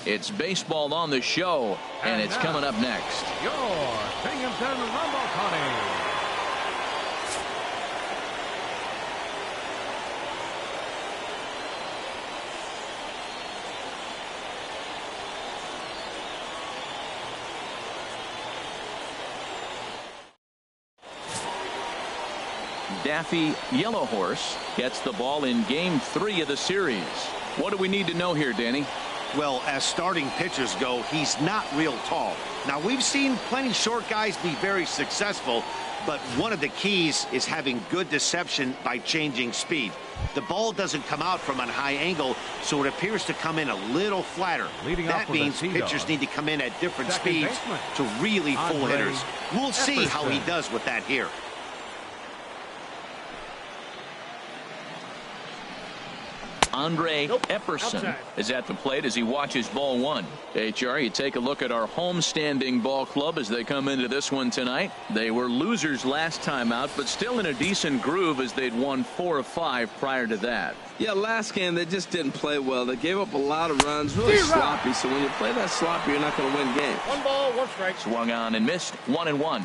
It's baseball on the show, and it's coming up next. Your Binghamton Rumble Ponies. Daffy, Yellow Horse, gets the ball in Game 3 of the series. What do we need to know here, Danny? Well, as starting pitchers go, he's not real tall. Now, we've seen plenty short guys be very successful, but one of the keys is having good deception by changing speed. The ball doesn't come out from a high angle, so it appears to come in a little flatter. That means pitchers need to come in at different speeds to really fool hitters. We'll see how he does with that here. Andre Epperson is at the plate as he watches ball one. HR, you take a look at our homestanding ball club as they come into this one tonight. They were losers last time out, but still in a decent groove as they'd won 4 of 5 prior to that. Yeah, last game they just didn't play well. They gave up a lot of runs, really sloppy. So when you play that sloppy, you're not going to win games. 1 ball, 1 strike. Swung on and missed. 1-1.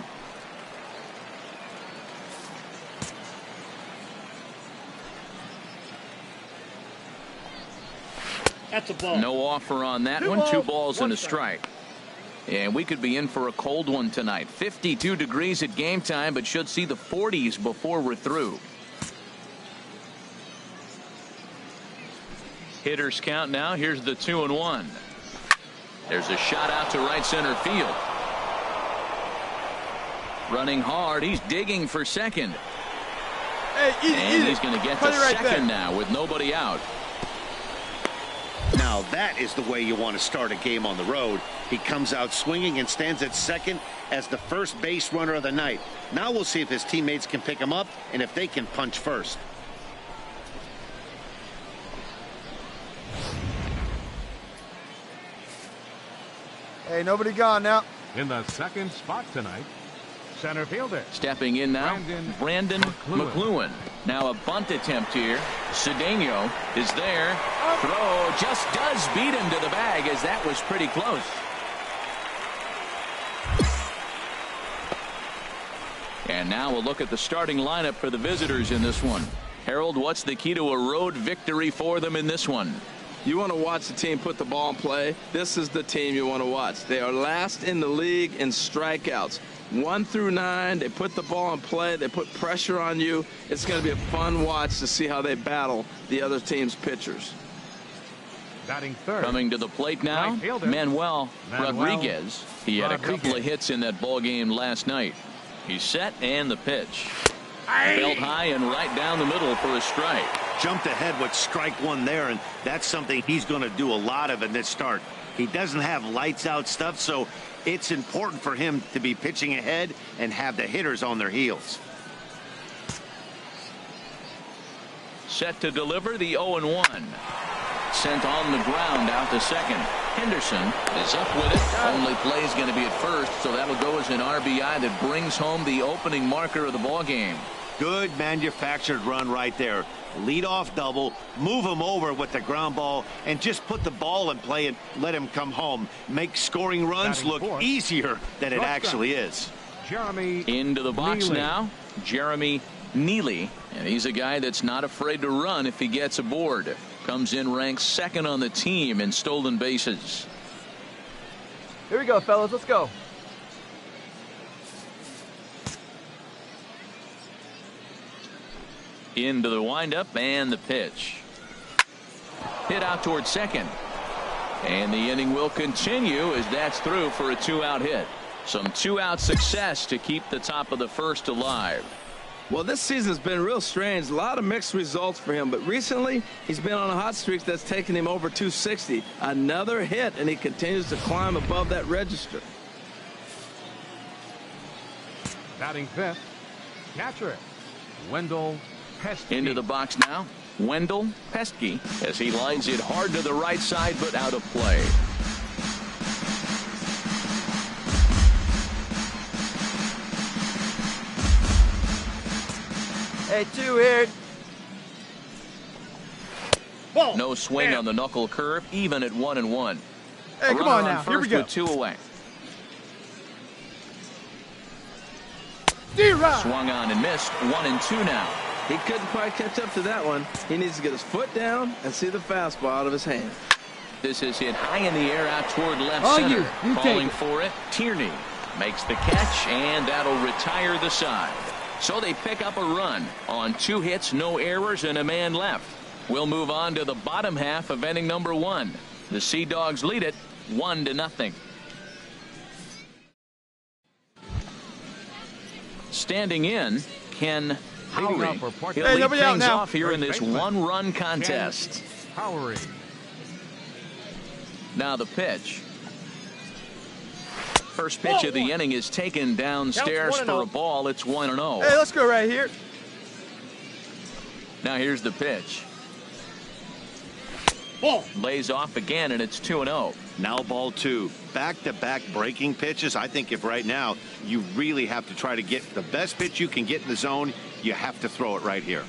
That's a ball. No offer on that one. 2 balls and a strike. And we could be in for a cold one tonight. 52 degrees at game time, but should see the 40s before we're through. Hitters count now. Here's the 2-1. There's a shot out to right center field. Running hard. He's digging for second. And he's going to get to second now with nobody out. Now that is the way you want to start a game on the road. He comes out swinging and stands at second as the first base runner of the night. Now we'll see if his teammates can pick him up and if they can punch first. Hey, nobody gone now. In the second spot tonight, center fielder. Stepping in now, Brandon McLuhan. Now a bunt attempt here. Cedeno is there. Throw just does beat him to the bag as that was pretty close. And now we'll look at the starting lineup for the visitors in this one. Harold, what's the key to a road victory for them in this one? You want to watch the team put the ball in play. This is the team you want to watch. They are last in the league in strikeouts. 1 through 9, they put the ball in play. They put pressure on you. It's going to be a fun watch to see how they battle the other team's pitchers. Batting third. Coming to the plate now, Manuel Rodriguez. He had a couple of hits in that ball game last night. He's set and the pitch. Felt high and right down the middle for a strike. Jumped ahead with strike 1 there, and that's something he's going to do a lot of in this start. He doesn't have lights out stuff, so it's important for him to be pitching ahead and have the hitters on their heels. Set to deliver the 0-1. Sent on the ground out to second. Henderson is up with it. Only play is going to be at first, so that'll go as an RBI that brings home the opening marker of the ball game. Good manufactured run right there. Lead off double, move him over with the ground ball, and just put the ball in play and let him come home. Make scoring runs look easier than it actually is. Jeremy into the box Neely. Now, Jeremy Neely, and he's a guy that's not afraid to run if he gets aboard. Comes in ranked second on the team in stolen bases. Here we go, fellas. Let's go. Into the windup and the pitch. Hit out towards second. And the inning will continue as that's through for a 2-out hit. Some 2-out success to keep the top of the first alive. Well, this season's been real strange. A lot of mixed results for him, but recently he's been on a hot streak that's taken him over 260. Another hit, and he continues to climb above that register. Batting fifth, catcher Wendell Pesky. Into the box now, Wendell Pesky, as he lines it hard to the right side, but out of play. Hey, 2 here. No swing on the knuckle curve, even at 1-1. Hey, come on now. Here we go. With 2 away. Swung on and missed. 1-2 now. He couldn't quite catch up to that one. He needs to get his foot down and see the fastball out of his hand. This is hit high in the air out toward left center. Calling for it. Tierney makes the catch, and that'll retire the side. So they pick up a run on 2 hits, no errors, and a man left. We'll move on to the bottom half of inning number 1. The Sea Dogs lead it 1-0. Standing in, Ken Howry. He'll lead things off here in this 1-run contest. Now the pitch. First pitch of the inning is taken downstairs for a ball. It's 1-0. Hey, let's go right here. Now here's the pitch. Lays off again, and it's 2-0. Now ball 2. Back-to-back breaking pitches. I think if right now you really have to try to get the best pitch you can get in the zone, you have to throw it right here.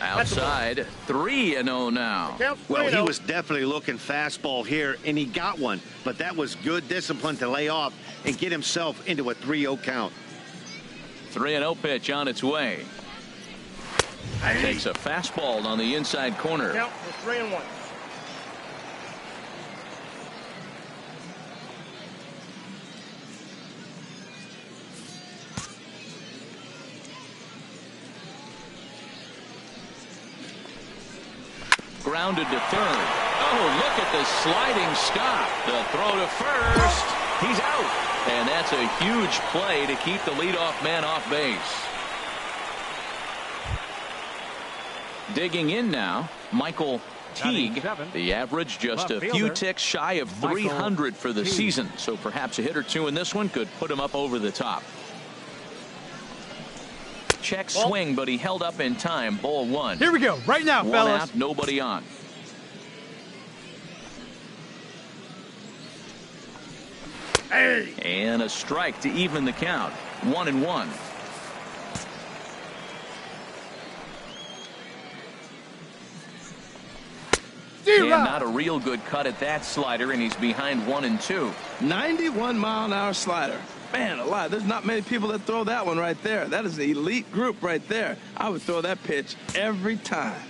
Outside, 3-0 now. Well, he was definitely looking fastball here, and he got one. But that was good discipline to lay off and get himself into a 3-0 count. 3-0 pitch on its way. Takes a fastball on the inside corner. Count for 3-1. Grounded to third. Oh, look at the sliding stop. The throw to first. He's out. And that's a huge play to keep the leadoff man off base. Digging in now, Michael Teague. The average just a few ticks shy of 300 for the season. So perhaps a hit or 2 in this one could put him up over the top. Check swing, but he held up in time. Ball 1. Here we go. Right now, 1 fellas. out, nobody on. Hey. And a strike to even the count. 1-1. And not a real good cut at that slider, and he's behind 1-2. 91-mile-an-hour slider. Man alive, there's not many people that throw that one right there. That is the elite group right there. I would throw that pitch every time.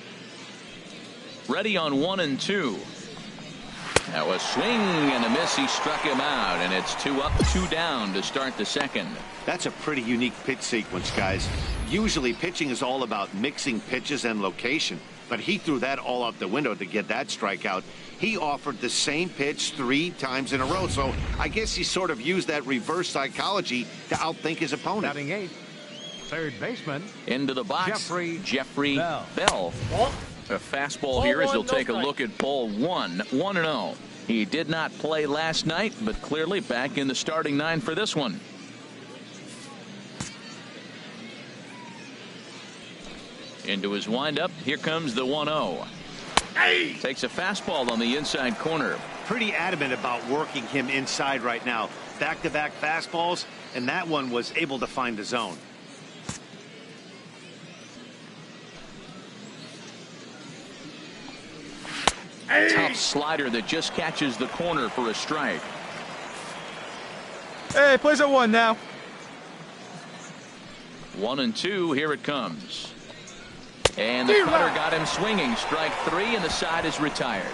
Ready on 1-2. That was swing and a miss. He struck him out, and it's 2 up, 2 down to start the second. That's a pretty unique pitch sequence, guys. Usually pitching is all about mixing pitches and location, but he threw that all out the window to get that strikeout. He offered the same pitch 3 times in a row, so I guess he sort of used that reverse psychology to outthink his opponent. Batting 8th, third baseman. Into the box, Jeffrey Bell. A fastball Ball here as 1, he'll take a no look at ball 1. 1-0. He did not play last night, but clearly back in the starting 9 for this one. Into his windup. Here comes the 1-0. Hey! Takes a fastball on the inside corner. Pretty adamant about working him inside right now. Back-to-back fastballs, and that one was able to find the zone. Hey. Tough slider that just catches the corner for a strike. Hey, plays at 1 now. 1-2. Here it comes. And the cutter got him swinging. Strike 3, and the side is retired.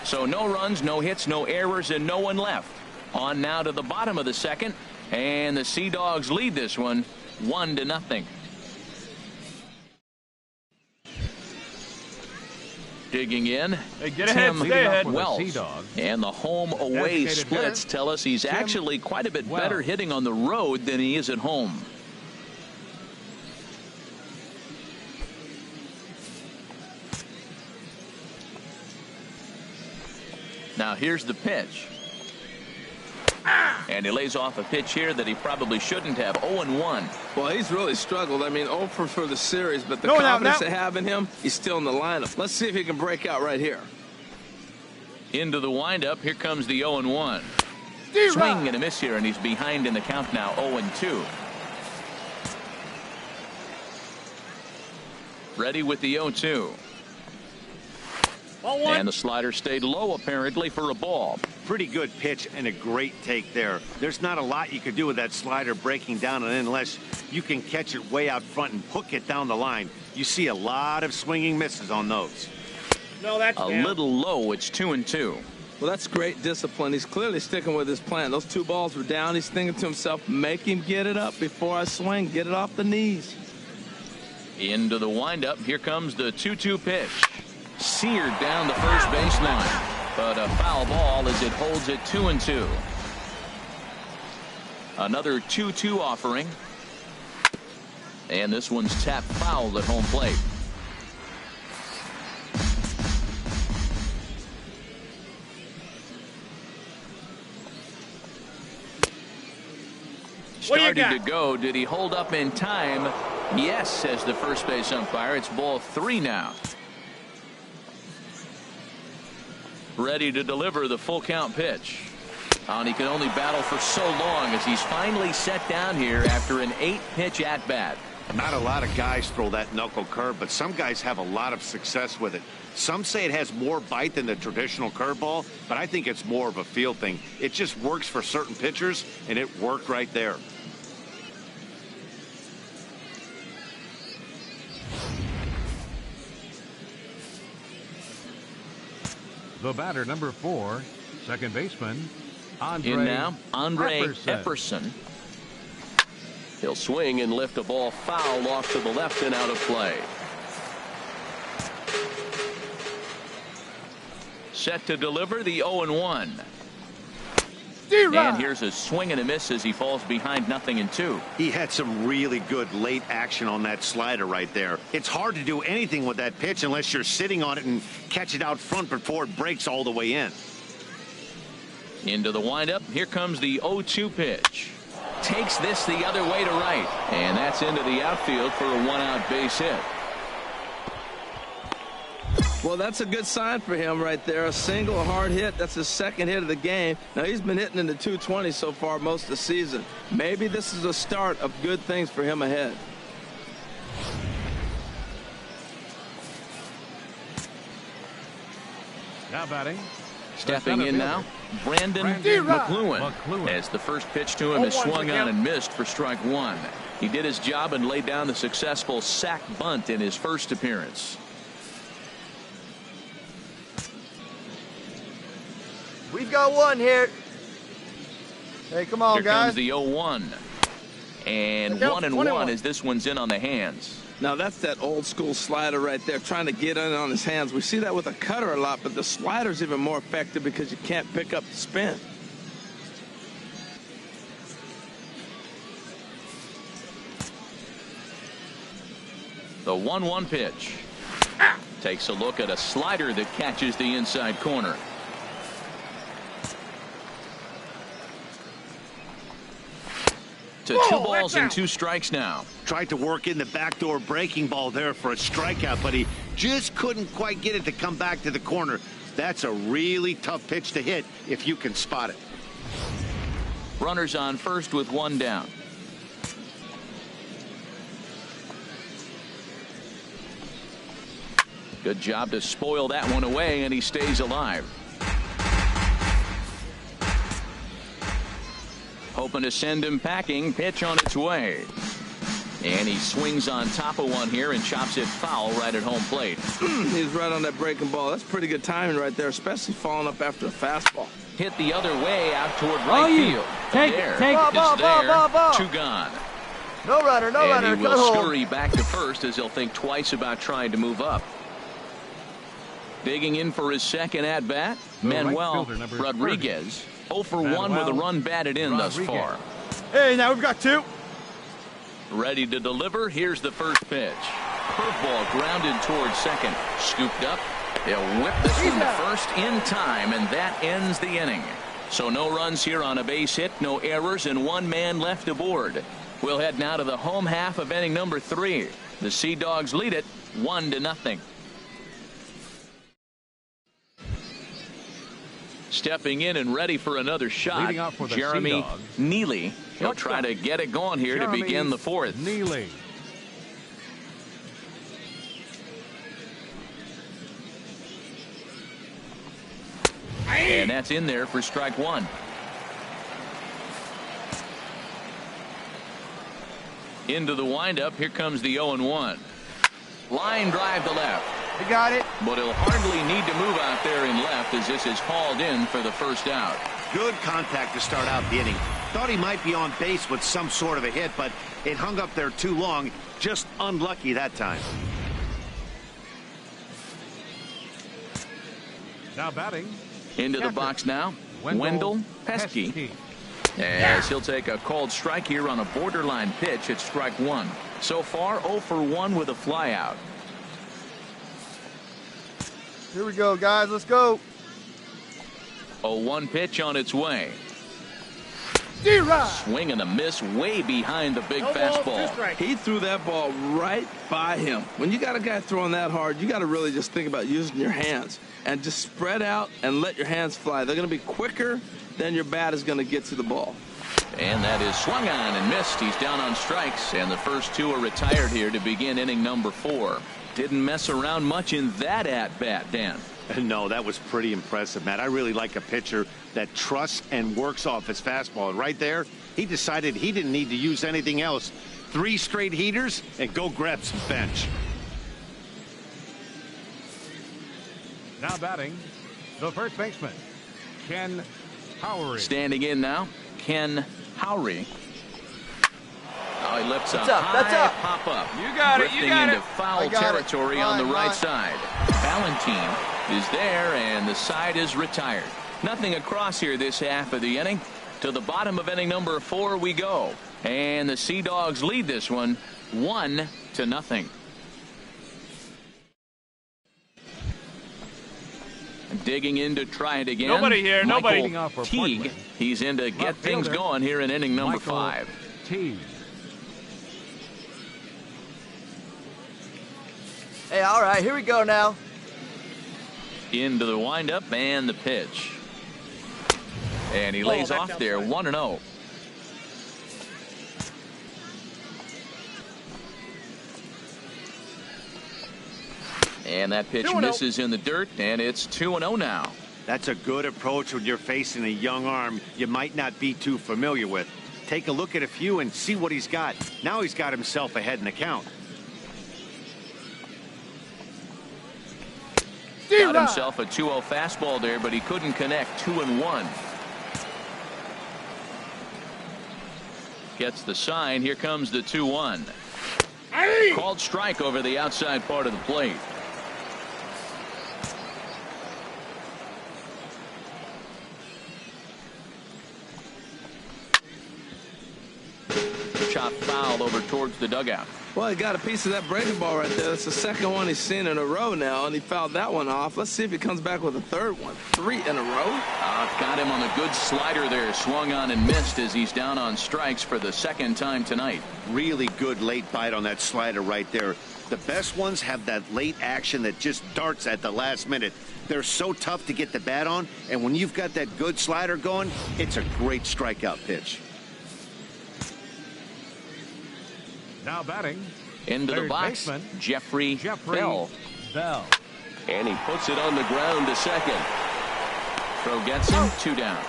So no runs, no hits, no errors, and no one left. On now to the bottom of the second, and the Sea Dogs lead this one 1-0. Digging in, Hey, get ahead, stay ahead. Wells. And the home-away splits tell us he's actually quite a bit better hitting on the road than he is at home. Now here's the pitch. And he lays off a pitch here that he probably shouldn't have. 0-1. Well, he's really struggled. I mean, 0 for the series, but the confidence they have in him, he's still in the lineup. Let's see if he can break out right here. Into the windup. Here comes the 0-1. Swing and a miss here, and he's behind in the count now. 0-2. Ready with the 0-2. Ball one. And the slider stayed low apparently for a ball. Pretty good pitch and a great take there. There's not a lot you could do with that slider breaking down, and unless you can catch it way out front and hook it down the line, you see a lot of swinging misses on those. No, that's A down. little low. It's 2-2. Well, that's great discipline. He's clearly sticking with his plan. Those 2 balls were down. He's thinking to himself, make him get it up before I swing. Get it off the knees. Into the windup. Here comes the 2-2 pitch. Seared down the first baseline. But a foul ball as it holds it 2-2. Another 2-2 offering. And this one's tapped foul at home plate. Starting to go. Did he hold up in time? Yes, says the first base umpire. It's ball 3 now. Ready to deliver the full count pitch. And he can only battle for so long as he's finally set down here after an 8-pitch at bat. Not a lot of guys throw that knuckle curve, but some guys have a lot of success with it. Some say it has more bite than the traditional curveball, but I think it's more of a feel thing. It just works for certain pitchers, and it worked right there. The batter, number 4, second baseman, Andre Epperson. He'll swing and lift a ball foul off to the left and out of play. Set to deliver the 0-1. And here's a swing and a miss as he falls behind 0-2. He had some really good late action on that slider right there. It's hard to do anything with that pitch unless you're sitting on it and catch it out front before it breaks all the way in. Into the windup. Here comes the 0-2 pitch. Takes this the other way to right. And that's into the outfield for a 1-out base hit. Well, that's a good sign for him right there. A single, a hard hit. That's his second hit of the game. Now, he's been hitting in the 220 so far most of the season. Maybe this is a start of good things for him ahead. now batting. Stepping in now, Brandon McLuhan, as the first pitch to him is swung on and missed for strike 1. He did his job and laid down the successful sac bunt in his first appearance. We've got one here. Hey, come on, Here guys. comes the 0-1. And 1-1 as this one's in on the hands. Now, that's that old school slider right there, trying to get in on his hands. We see that with a cutter a lot, but the slider's even more effective because you can't pick up the spin. The 1-1 pitch. Takes a look at a slider that catches the inside corner. To 2 balls and 2 strikes now. Tried to work in the backdoor breaking ball there for a strikeout, but he just couldn't quite get it to come back to the corner. That's a really tough pitch to hit if you can spot it. Runners on first with 1 down. Good job to spoil that one away, and he stays alive. Hoping to send him packing. Pitch on its way. And he swings on top of one here and chops it foul right at home plate. He's right on that breaking ball. That's pretty good timing right there, especially falling up after a fastball. Hit the other way out toward right field. Take there it. Take it. Ball. 2 gone. No runner. No runner. And he will scurry back to first as he'll think twice about trying to move up. Digging in for his second at bat, Manuel Rodriguez. 0 for 1 with a run batted in thus far. Hey, now we've got 2. Ready to deliver. Here's the first pitch. Curveball grounded towards second. Scooped up. They'll whip this one to first in time, and that ends the inning. So no runs here on a base hit, no errors, and 1 man left aboard. We'll head now to the home half of inning number 3. The Sea Dogs lead it 1-0. Stepping in and ready for another shot, Jeremy Neely. He'll try to get it going here to begin the 4th. Neely. And that's in there for strike one. Into the windup. Here comes the 0-1. Line drive to left. He got it. But he'll hardly need to move out there in left as this is hauled in for the first out. Good contact to start out the inning. Thought he might be on base with some sort of a hit, but it hung up there too long. Just unlucky that time. Now batting. Into the box now. Wendell Pesky. As he'll take a called strike here on a borderline pitch at strike one. So far 0 for 1 with a flyout. Here we go, guys. Let's go. 0-1 pitch on its way. Swing and a miss way behind the big fastball. He threw that ball right by him. When you got a guy throwing that hard, you got to really just think about using your hands and just spread out and let your hands fly. They're going to be quicker than your bat is going to get to the ball. And that is swung on and missed. He's down on strikes, and the first two are retired here to begin inning number 4. Didn't mess around much in that at-bat, Dan. No, that was pretty impressive, Matt. I really like a pitcher that trusts and works off his fastball. And right there, he decided he didn't need to use anything else. 3 straight heaters and go grab some bench. Now batting, the first baseman, Ken Howry. Standing in now, Ken Howry. Oh, he lifts That's a up, that's high up. pop up. You got it, you Drifting got into it. foul I got territory it. on the Fine, right fine. side. Valentine is there, and the side is retired. Nothing across here this half of the inning. To the bottom of inning number 4 we go. And the Sea Dogs lead this one 1-0. Digging in to try it again. Nobody here, nobody. Michael Teague. He's in to get things going here in inning number 5. Teague. Hey, all right, here we go now. Into the windup and the pitch. And he lays off there 1-0. And that pitch 2-0. misses in the dirt, and it's 2-0 now. That's a good approach when you're facing a young arm you might not be too familiar with. Take a look at a few and see what he's got. Now he's got himself ahead in the count. Got himself a 2-0 fastball there, but he couldn't connect. 2-1. Gets the sign. Here comes the 2-1. Called strike over the outside part of the plate. Chop foul over towards the dugout. Well, he got a piece of that breaking ball right there. That's the second one he's seen in a row now, and he fouled that one off. Let's see if he comes back with a third one. 3 in a row. Got him on a good slider there. Swung on and missed as he's down on strikes for the second time tonight. Really good late bite on that slider right there. The best ones have that late action that just darts at the last minute. They're so tough to get the bat on, and when you've got that good slider going, it's a great strikeout pitch. Now batting, Into the third box, baseman, Jeffrey Bell. Bell. And he puts it on the ground to second. Throw gets him, 2 down.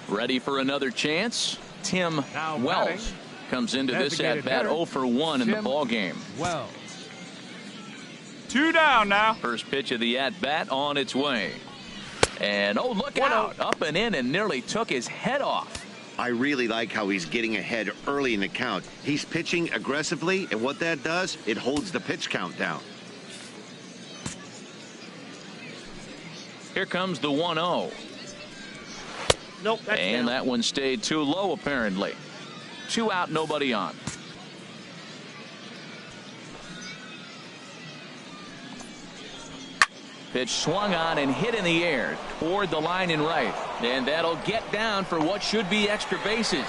Ready for another chance? Tim Now Wells batting, comes into this designated at-bat hitter, 0 for 1 in the Tim ball game. Wells. 2 down now. First pitch of the at-bat on its way. And oh, look out. Up and in and nearly took his head off. I really like how he's getting ahead early in the count. He's pitching aggressively, and what that does, it holds the pitch count down. Here comes the 1-0. Nope, that's And down. that one stayed too low, apparently. 2 out, nobody on. Pitch swung on and hit in the air toward the line and right. And that'll get down for what should be extra bases.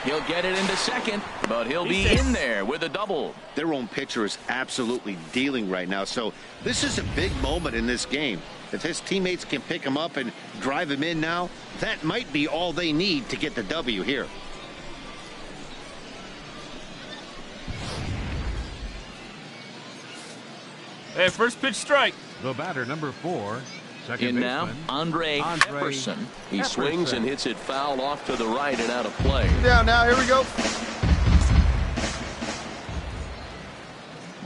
He'll get it into second, but he'll be in there with a double. Their own pitcher is absolutely dealing right now, so this is a big moment in this game. If his teammates can pick him up and drive him in now, that might be all they need to get the W here. Hey, first pitch strike. The batter, number 4, second In now, baseman, Andre Epperson. He swings and hits it foul off to the right and out of play. Down now. Here we go.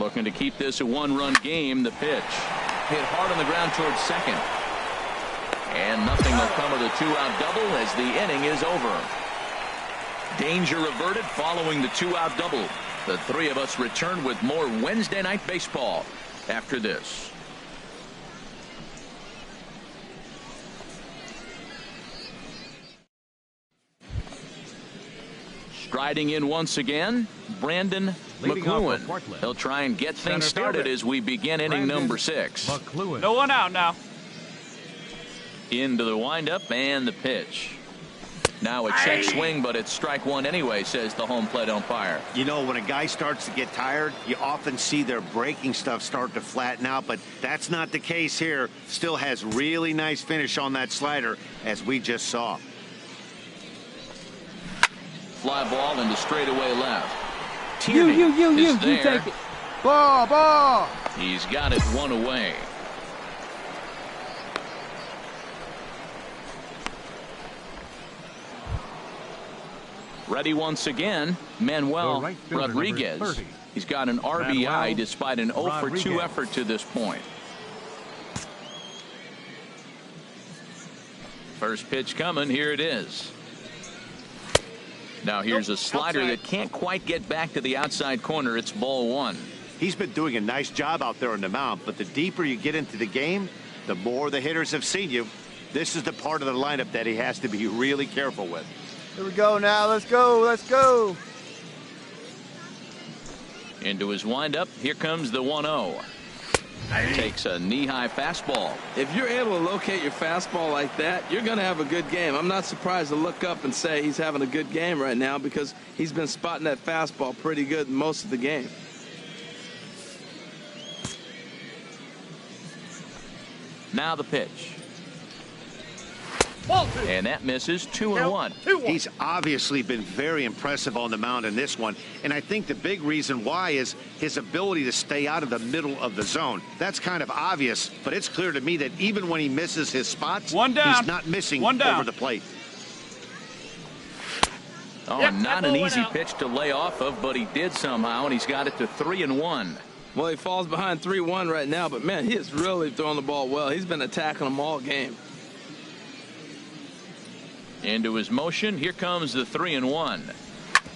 Looking to keep this a one-run game. The pitch hit hard on the ground towards second. And nothing will come of the two-out double as the inning is over. Danger averted following the two-out double. The three of us return with more Wednesday Night Baseball after this. Striding in once again, Brandon Leading off McLuhan. for Portland. He'll try and get things Center started fielder, as we begin inning Brandon number 6. McLuhan. No one out now. Into the windup and the pitch. Now a check swing, but it's strike one anyway, says the home plate umpire. You know, when a guy starts to get tired, you often see their breaking stuff start to flatten out, but that's not the case here. Still has really nice finish on that slider, as we just saw. Fly ball into straightaway left. Tierney is there. You take it. Ball. He's got it one away. Ready once again, Manuel The right fielder, number Rodriguez. 30. He's got an RBI Manuel despite an 0 for 2 Rodriguez. effort to this point. First pitch coming. Here it is. Now here's a slider outside. that can't quite get back to the outside corner. It's ball one. He's been doing a nice job out there on the mound, but the deeper you get into the game, the more the hitters have seen you. This is the part of the lineup that he has to be really careful with. Here we go now. Let's go. Into his windup. Here comes the 1-0. Takes a knee-high fastball. If you're able to locate your fastball like that, you're going to have a good game. I'm not surprised to look up and say he's having a good game right now because he's been spotting that fastball pretty good most of the game. Now the pitch. Ball two. And that misses. 2-1. 2-1. He's obviously been very impressive on the mound in this one, and I think the big reason why is his ability to stay out of the middle of the zone. That's kind of obvious, but it's clear to me that even when he misses his spots, One down. he's not missing One down. over the plate. Oh, Yep, not that an ball went easy out. pitch to lay off of, but he did somehow, and he's got it to 3-1. Well, he falls behind 3-1 right now, but, man, he is really throwing the ball well. He's been attacking them all game. Into his motion. Here comes the 3-1.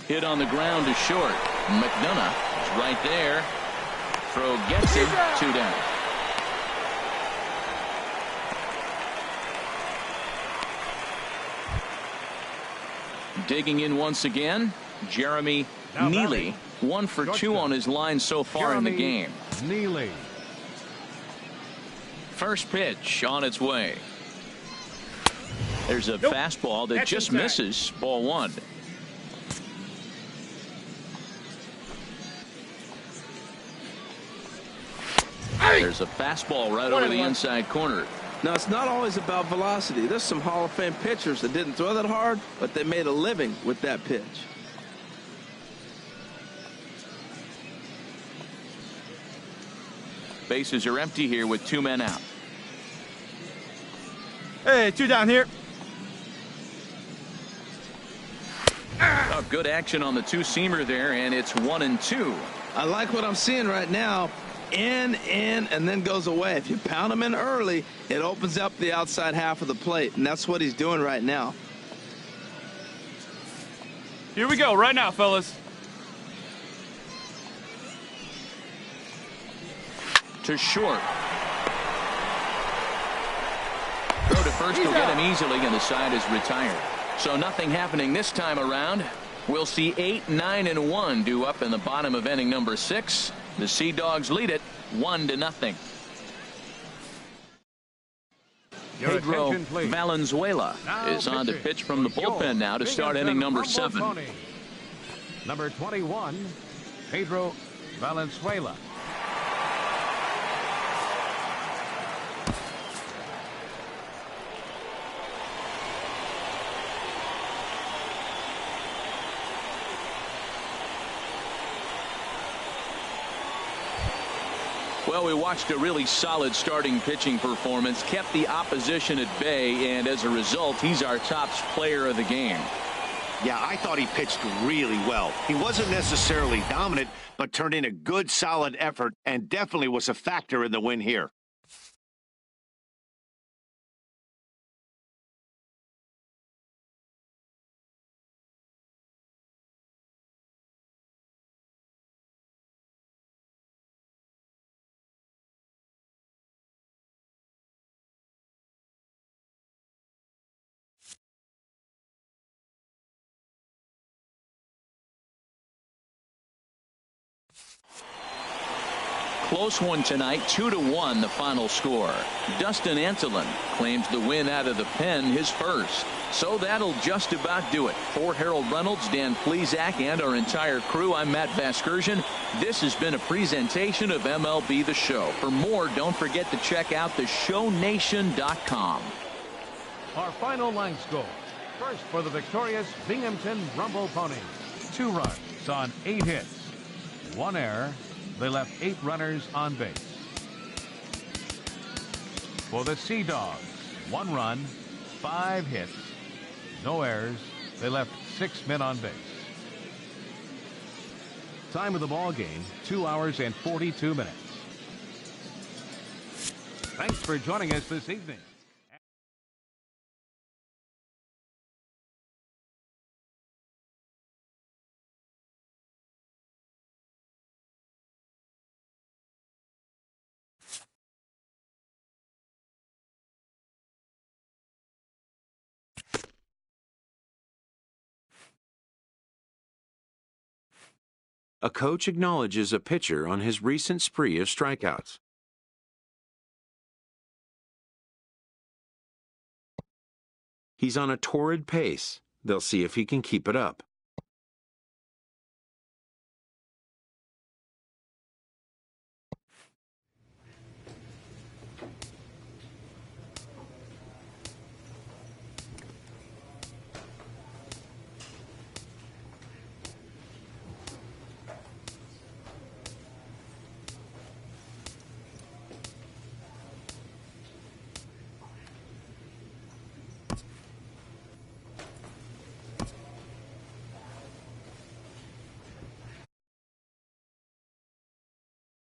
Hit on the ground to short. McDonough is right there. Throw gets him. 2 down. Digging in once again, Jeremy Now Neely. batting. 1 for 2 Shortstop. on his line so far in the Jeremy game. Neely. First pitch on its way. There's a Nope. fastball that That's just inside. misses. Ball one. There's a fastball right over the inside corner. Now, it's not always about velocity. There's some Hall of Fame pitchers that didn't throw that hard, but they made a living with that pitch. Bases are empty here with 2 men out. Hey, 2 down here. Oh, good action on the two-seamer there, and it's 1-2. I like what I'm seeing right now. In, and then goes away. If you pound him in early, it opens up the outside half of the plate, and that's what he's doing right now. Here we go right now, fellas. To short. Throw to first will get him easily, and the side is retired. So nothing happening this time around. We'll see 8, 9, and 1 due up in the bottom of inning number 6. The Sea Dogs lead it 1-0. Your Pedro attention, please. Valenzuela Now is on to pitching pitch from the for your bullpen now to start Binghamton inning number Rumble 7. Ponies. Number 21, Pedro Valenzuela. Well, we watched a really solid starting pitching performance, kept the opposition at bay, and as a result, he's our top player of the game. Yeah, I thought he pitched really well. He wasn't necessarily dominant, but turned in a good, solid effort and definitely was a factor in the win here. Close one tonight, 2-1 the final score. Dustin Antolin claims the win out of the pen, his first. So that'll just about do it. For Harold Reynolds, Dan Plesac, and our entire crew, I'm Matt Vasgersian. This has been a presentation of MLB The Show. For more, don't forget to check out theshownation.com. Our final line score. First for the victorious Binghamton Rumble Ponies. 2 runs on 8 hits. 1 error. They left 8 runners on base. For the Sea Dogs, 1 run, 5 hits, no errors. They left 6 men on base. Time of the ball game, 2 hours and 42 minutes. Thanks for joining us this evening. A coach acknowledges a pitcher on his recent spree of strikeouts. He's on a torrid pace. They'll see if he can keep it up.